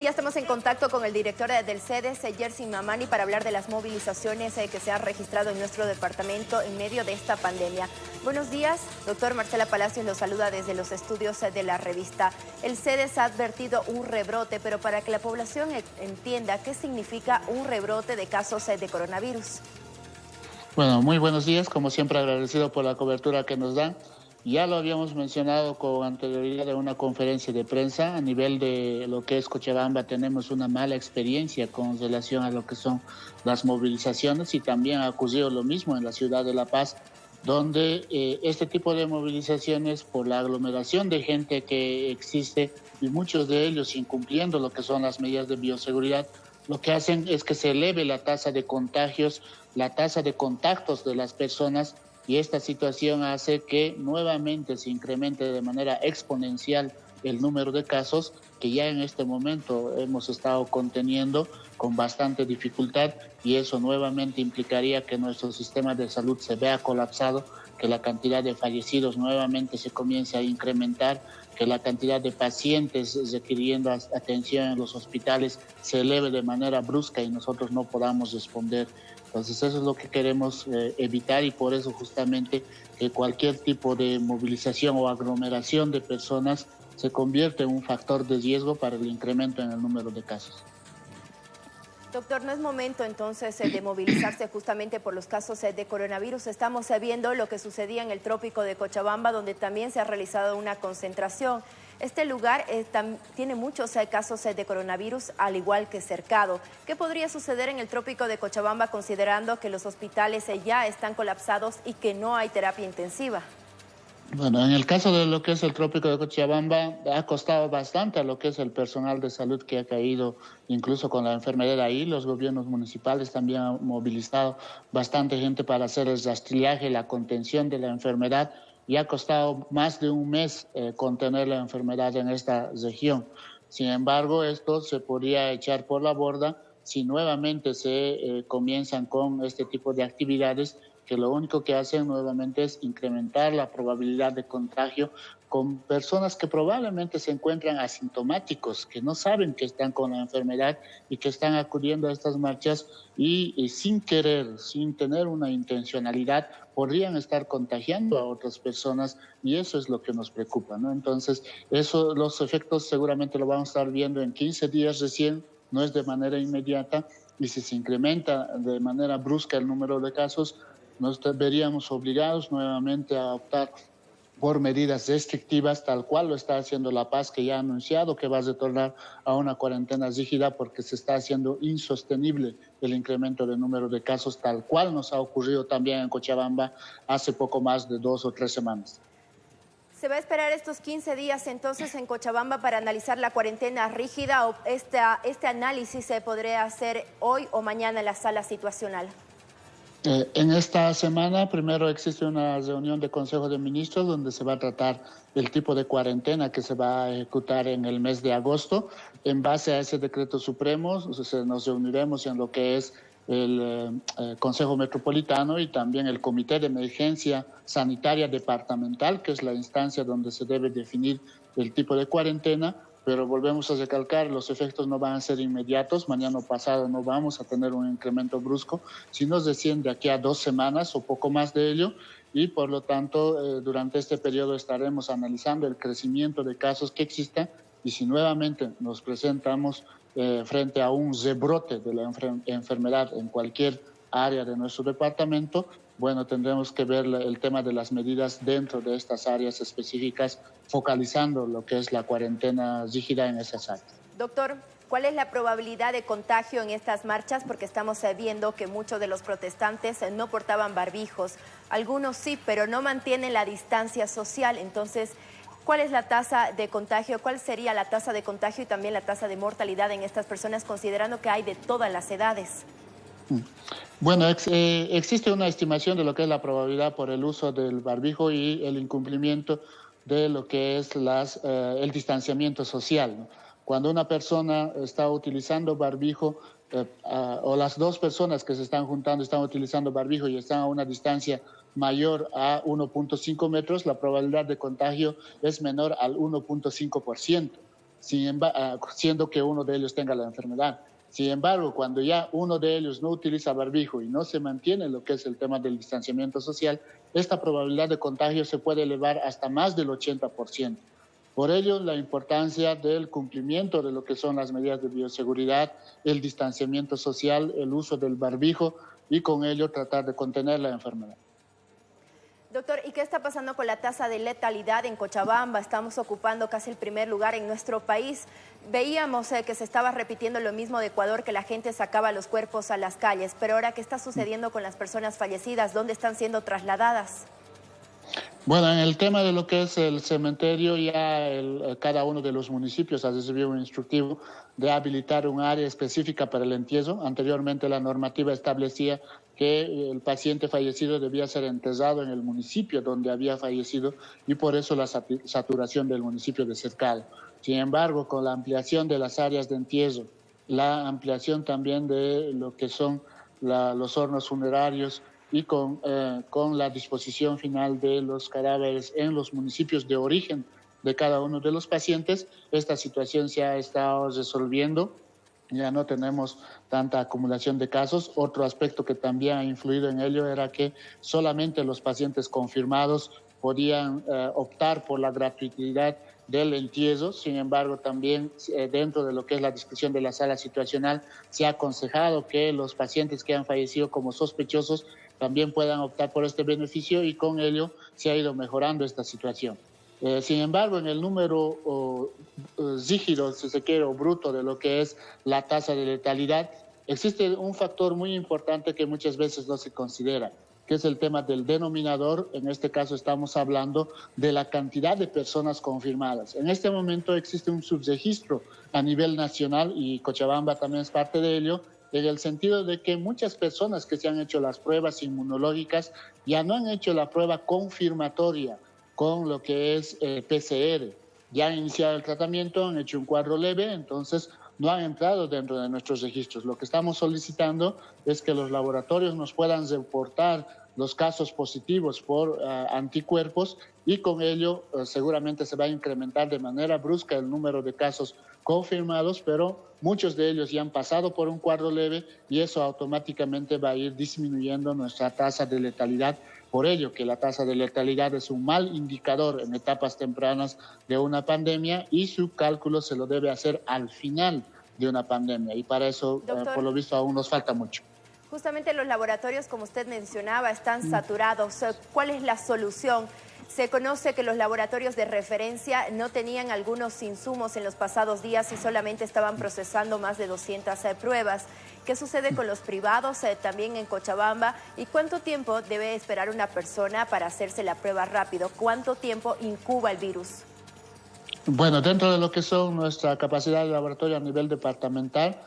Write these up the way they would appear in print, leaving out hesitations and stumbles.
Ya estamos en contacto con el director del CEDES, Yersin Mamani, para hablar de las movilizaciones que se han registrado en nuestro departamento en medio de esta pandemia. Buenos días, doctor. Marcela Palacios lo saluda desde los estudios de la revista. El CEDES ha advertido un rebrote, pero para que la población entienda qué significa un rebrote de casos de coronavirus. Bueno, muy buenos días, como siempre agradecido por la cobertura que nos dan. Ya lo habíamos mencionado con anterioridad en una conferencia de prensa. A nivel de lo que es Cochabamba tenemos una mala experiencia con relación a lo que son las movilizaciones, y también ha ocurrido lo mismo en la ciudad de La Paz, donde este tipo de movilizaciones, por la aglomeración de gente que existe y muchos de ellos incumpliendo lo que son las medidas de bioseguridad, lo que hacen es que se eleve la tasa de contagios, la tasa de contactos de las personas, y esta situación hace que nuevamente se incremente de manera exponencial el número de casos que ya en este momento hemos estado conteniendo con bastante dificultad, y eso nuevamente implicaría que nuestro sistema de salud se vea colapsado, que la cantidad de fallecidos nuevamente se comience a incrementar, que la cantidad de pacientes requiriendo atención en los hospitales se eleve de manera brusca y nosotros no podamos responder. Entonces eso es lo que queremos evitar, y por eso justamente cualquier tipo de movilización o aglomeración de personas se convierte en un factor de riesgo para el incremento en el número de casos. Doctor, no es momento entonces de movilizarse justamente por los casos de coronavirus. Estamos viendo lo que sucedía en el trópico de Cochabamba, donde también se ha realizado una concentración. Este lugar tiene muchos casos de coronavirus, al igual que Cercado. ¿Qué podría suceder en el trópico de Cochabamba considerando que los hospitales ya están colapsados y que no hay terapia intensiva? Bueno, en el caso de lo que es el trópico de Cochabamba, ha costado bastante a lo que es el personal de salud que ha caído, incluso con la enfermedad ahí. Los gobiernos municipales también han movilizado bastante gente para hacer el rastrillaje, la contención de la enfermedad, y ha costado más de un mes contener la enfermedad en esta región. Sin embargo, esto se podría echar por la borda si nuevamente se comienzan con este tipo de actividades, que lo único que hacen nuevamente es incrementar la probabilidad de contagio con personas que probablemente se encuentran asintomáticos, que no saben que están con la enfermedad y que están acudiendo a estas marchas y sin querer, sin tener una intencionalidad, podrían estar contagiando a otras personas, y eso es lo que nos preocupa, ¿no? Entonces, los efectos seguramente lo vamos a estar viendo en 15 días recién, no es de manera inmediata, y si se incrementa de manera brusca el número de casos, nos veríamos obligados nuevamente a optar por medidas restrictivas, tal cual lo está haciendo La Paz, que ya ha anunciado que va a retornar a una cuarentena rígida porque se está haciendo insostenible el incremento del número de casos, tal cual nos ha ocurrido también en Cochabamba hace poco más de 2 o 3 semanas. ¿Se va a esperar estos 15 días entonces en Cochabamba para analizar la cuarentena rígida, o este análisis se podría hacer hoy o mañana en la sala situacional? En esta semana primero existe una reunión de Consejo de Ministros donde se va a tratar el tipo de cuarentena que se va a ejecutar en el mes de agosto. En base a ese decreto supremo, nos reuniremos en lo que es el Consejo Metropolitano y también el Comité de Emergencia Sanitaria Departamental, que es la instancia donde se debe definir el tipo de cuarentena. Pero volvemos a recalcar, los efectos no van a ser inmediatos. Mañana o pasado no vamos a tener un incremento brusco, sino recién de aquí a 2 semanas o poco más de ello, y por lo tanto durante este periodo estaremos analizando el crecimiento de casos que existan, y si nuevamente nos presentamos frente a un rebrote de la enfermedad en cualquier área de nuestro departamento, bueno, tendremos que ver el tema de las medidas dentro de estas áreas específicas, focalizando lo que es la cuarentena rígida en esas áreas. Doctor, ¿cuál es la probabilidad de contagio en estas marchas? Porque estamos viendo que muchos de los protestantes no portaban barbijos. Algunos sí, pero no mantienen la distancia social. Entonces, ¿cuál es la tasa de contagio? ¿Cuál sería la tasa de contagio y también la tasa de mortalidad en estas personas, considerando que hay de todas las edades? Bueno, existe una estimación de lo que es la probabilidad por el uso del barbijo y el incumplimiento de lo que es el distanciamiento social, ¿no? Cuando una persona está utilizando barbijo, o las dos personas que se están juntando están utilizando barbijo y están a una distancia mayor a 1.5 metros, la probabilidad de contagio es menor al 1.5%. siendo que uno de ellos tenga la enfermedad. Sin embargo, cuando ya uno de ellos no utiliza barbijo y no se mantiene lo que es el tema del distanciamiento social, esta probabilidad de contagio se puede elevar hasta más del 80%. Por ello, la importancia del cumplimiento de lo que son las medidas de bioseguridad, el distanciamiento social, el uso del barbijo y con ello tratar de contener la enfermedad. Doctor, ¿y qué está pasando con la tasa de letalidad en Cochabamba? Estamos ocupando casi el primer lugar en nuestro país. Veíamos que se estaba repitiendo lo mismo de Ecuador, que la gente sacaba los cuerpos a las calles. Pero ahora, ¿qué está sucediendo con las personas fallecidas? ¿Dónde están siendo trasladadas? Bueno, en el tema de lo que es el cementerio, ya cada uno de los municipios ha recibido un instructivo de habilitar un área específica para el entierro. Anteriormente la normativa establecía que el paciente fallecido debía ser enterrado en el municipio donde había fallecido y por eso la saturación del municipio de cercado. Sin embargo, con la ampliación de las áreas de entierro, la ampliación también de lo que son los hornos funerarios, y con la disposición final de los cadáveres en los municipios de origen de cada uno de los pacientes, esta situación se ha estado resolviendo. Ya no tenemos tanta acumulación de casos. Otro aspecto que también ha influido en ello era que solamente los pacientes confirmados podían optar por la gratuidad del entierro. Sin embargo, también dentro de lo que es la discusión de la sala situacional, se ha aconsejado que los pacientes que han fallecido como sospechosos también puedan optar por este beneficio y con ello se ha ido mejorando esta situación. Sin embargo, en el número rígido, si se quiere, o bruto de lo que es la tasa de letalidad, existe un factor muy importante que muchas veces no se considera, que es el tema del denominador. En este caso estamos hablando de la cantidad de personas confirmadas. En este momento existe un subregistro a nivel nacional y Cochabamba también es parte de ello, en el sentido de que muchas personas que se han hecho las pruebas inmunológicas ya no han hecho la prueba confirmatoria con lo que es PCR. Ya han iniciado el tratamiento, han hecho un cuadro leve, entonces no han entrado dentro de nuestros registros. Lo que estamos solicitando es que los laboratorios nos puedan reportar los casos positivos por anticuerpos y con ello seguramente se va a incrementar de manera brusca el número de casos confirmados, pero muchos de ellos ya han pasado por un cuadro leve y eso automáticamente va a ir disminuyendo nuestra tasa de letalidad. Por ello que la tasa de letalidad es un mal indicador en etapas tempranas de una pandemia y su cálculo se lo debe hacer al final de una pandemia y para eso, por lo visto, aún nos falta mucho. Justamente los laboratorios, como usted mencionaba, están saturados. ¿Cuál es la solución? Se conoce que los laboratorios de referencia no tenían algunos insumos en los pasados días y solamente estaban procesando más de 200 pruebas. ¿Qué sucede con los privados también en Cochabamba? ¿Y cuánto tiempo debe esperar una persona para hacerse la prueba rápido? ¿Cuánto tiempo incuba el virus? Bueno, dentro de lo que son nuestra capacidad de laboratorio a nivel departamental,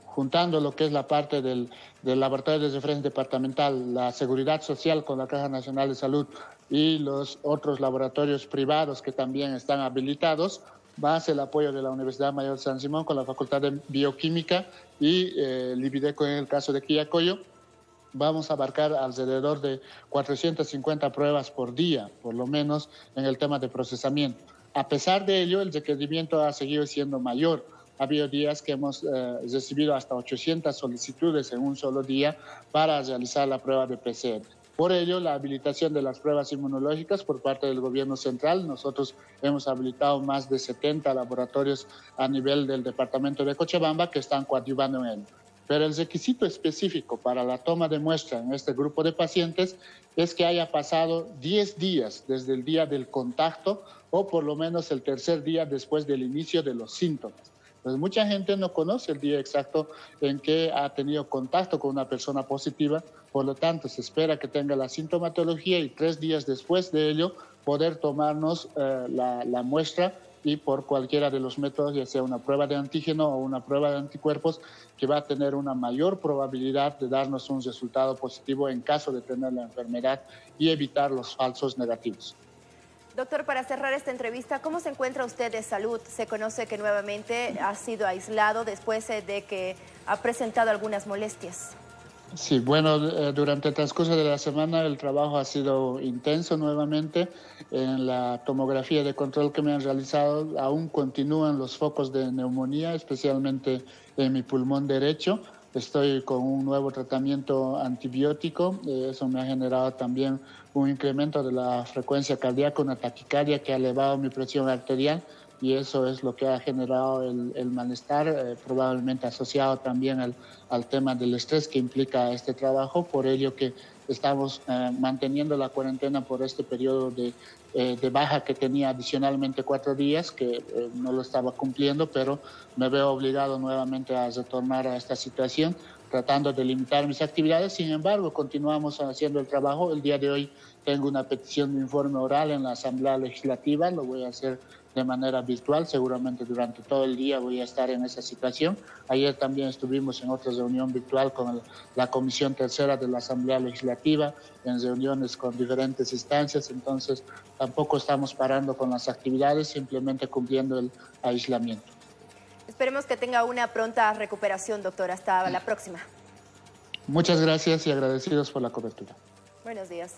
juntando lo que es la parte del laboratorio de referencia departamental, la seguridad social con la Caja Nacional de Salud y los otros laboratorios privados que también están habilitados, más el apoyo de la Universidad Mayor de San Simón con la Facultad de Bioquímica y el IBIDECO en el caso de Quillacollo, vamos a abarcar alrededor de 450 pruebas por día, por lo menos en el tema de procesamiento. A pesar de ello, el requerimiento ha seguido siendo mayor. Ha habido días que hemos recibido hasta 800 solicitudes en un solo día para realizar la prueba de PCR. Por ello, la habilitación de las pruebas inmunológicas por parte del gobierno central, nosotros hemos habilitado más de 70 laboratorios a nivel del departamento de Cochabamba que están coadyuvando en ello. Pero el requisito específico para la toma de muestra en este grupo de pacientes es que haya pasado 10 días desde el día del contacto o por lo menos el tercer día después del inicio de los síntomas. Pues mucha gente no conoce el día exacto en que ha tenido contacto con una persona positiva, por lo tanto se espera que tenga la sintomatología y 3 días después de ello poder tomarnos la muestra y por cualquiera de los métodos, ya sea una prueba de antígeno o una prueba de anticuerpos, que va a tener una mayor probabilidad de darnos un resultado positivo en caso de tener la enfermedad y evitar los falsos negativos. Doctor, para cerrar esta entrevista, ¿cómo se encuentra usted de salud? Se conoce que nuevamente ha sido aislado después de que ha presentado algunas molestias. Sí, bueno, durante el transcurso de la semana el trabajo ha sido intenso nuevamente. En la tomografía de control que me han realizado aún continúan los focos de neumonía, especialmente en mi pulmón derecho. Estoy con un nuevo tratamiento antibiótico. Eso me ha generado también un incremento de la frecuencia cardíaca, una taquicardia que ha elevado mi presión arterial y eso es lo que ha generado el malestar, probablemente asociado también al tema del estrés que implica este trabajo, por ello que estamos manteniendo la cuarentena por este periodo de baja que tenía adicionalmente 4 días, que no lo estaba cumpliendo, pero me veo obligado nuevamente a retornar a esta situación, tratando de limitar mis actividades. Sin embargo, continuamos haciendo el trabajo. El día de hoy tengo una petición de informe oral en la Asamblea Legislativa, lo voy a hacer de manera virtual, seguramente durante todo el día voy a estar en esa situación. Ayer también estuvimos en otra reunión virtual con la Comisión Tercera de la Asamblea Legislativa, en reuniones con diferentes instancias, entonces tampoco estamos parando con las actividades, simplemente cumpliendo el aislamiento. Esperemos que tenga una pronta recuperación, doctor. Hasta la próxima. Muchas gracias y agradecidos por la cobertura. Buenos días.